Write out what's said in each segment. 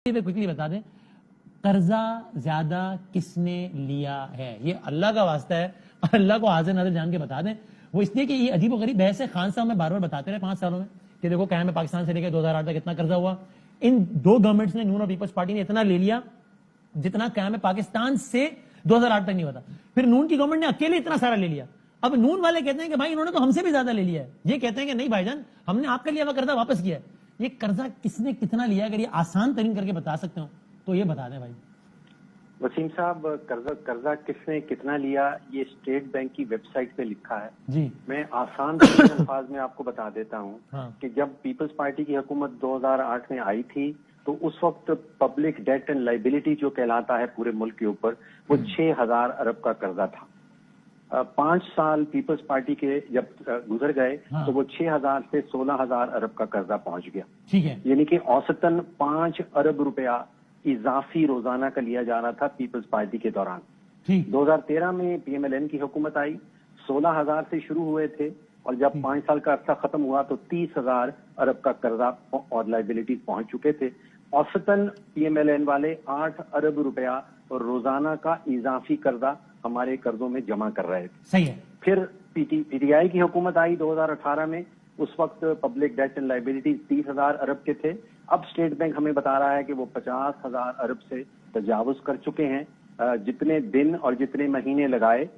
Quickly बता दें, कर्जा ज्यादा किसने लिया है? ये अल्लाह का वास्ता है और अल्लाह को हाजिर नाज़िर जान के बता दें। वो इसलिए कि ये अजीब गरीब बहस है। खान साहब में बार बार बताते रहे 5 सालों में कि देखो क्या है, पाकिस्तान से लेकर 2008 तक इतना कर्जा हुआ। इन दो गवर्नमेंट्स ने, नून और पीपल्स पार्टी ने इतना ले लिया जितना कायम पाकिस्तान से 2008 तक नहीं हुआ था। फिर नून की गवर्नमेंट ने अकेले इतना सारा ले लिया। अब नून वाले कहते हैं कि भाई इन्होंने तो हमसे भी ज्यादा ले लिया है। ये कहते हैं कि नहीं भाईजान, हमने आपका लिया हुआ कर्जा वापस किया है। ये कर्जा किसने कितना लिया, अगर ये आसान तरीन करके बता सकते हो तो ये बता दें भाई। वसीम साहब, कर्जा किसने कितना लिया ये स्टेट बैंक की वेबसाइट पे लिखा है जी। मैं आसान अल्फाज में आपको बता देता हूँ। हाँ। कि जब पीपल्स पार्टी की हुकूमत 2008 में आई थी तो उस वक्त पब्लिक डेट एंड लाइबिलिटी जो कहलाता है पूरे मुल्क के ऊपर, वो 6,000 अरब का कर्जा था। 5 साल पीपल्स पार्टी के जब गुजर गए हाँ। तो वो 6,000 से 16,000 अरब का कर्जा पहुंच गया। ठीक है। यानी कि औसतन 5 अरब रुपया इजाफी रोजाना का लिया जा रहा था पीपल्स पार्टी के दौरान। 2013 में पीएमएलएन की हुकूमत आई, 16,000 से शुरू हुए थे और जब 5 साल का अरसा खत्म हुआ तो 30,000 अरब का कर्जा और लाइबिलिटीज पहुंच चुके थे। औसतन पीएमएलएन वाले 8 अरब रुपया और रोजाना का इजाफी कर्जा हमारे कर्जों में जमा कर रहे थे। सही है। फिर पीटीआई की हुकूमत आई 2018 में, उस वक्त पब्लिक डेट एंड लाइबिलिटी 30,000 अरब के थे। अब स्टेट बैंक हमें बता रहा है कि वो 50,000 अरब से तजावुज कर चुके हैं। जितने दिन और जितने महीने लगाए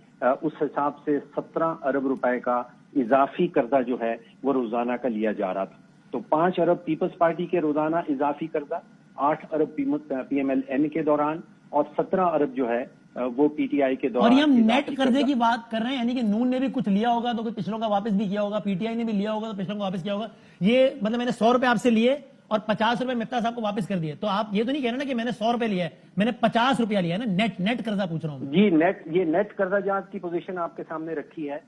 उस हिसाब से 17 अरब रुपए का इजाफी कर्जा जो है वो रोजाना का लिया जा रहा था। तो 5 अरब पीपल्स पार्टी के रोजाना इजाफी कर्जा, 8 अरब पीएमएलएन के दौरान और 17 अरब जो है वो पीटीआई के दौरान। और ये हम नेट कर्जे की बात कर रहे हैं, यानी कि नून ने भी कुछ लिया होगा तो कुछ पिछलों का वापस भी किया होगा, पीटीआई ने भी लिया होगा तो पिछलों का वापस किया होगा। ये मतलब मैंने 100 रुपए आपसे लिए और 50 रुपए मिफ्ता साहब को वापस कर दिए, तो आप ये तो नहीं कह रहे ना कि मैंने 100 रुपए लिया है, मैंने 50 रुपया लिया है ना। नेट कर्जा पूछ रहा हूँ जी। ये नेट कर्जा जात की पोजीशन आपके सामने रखी है।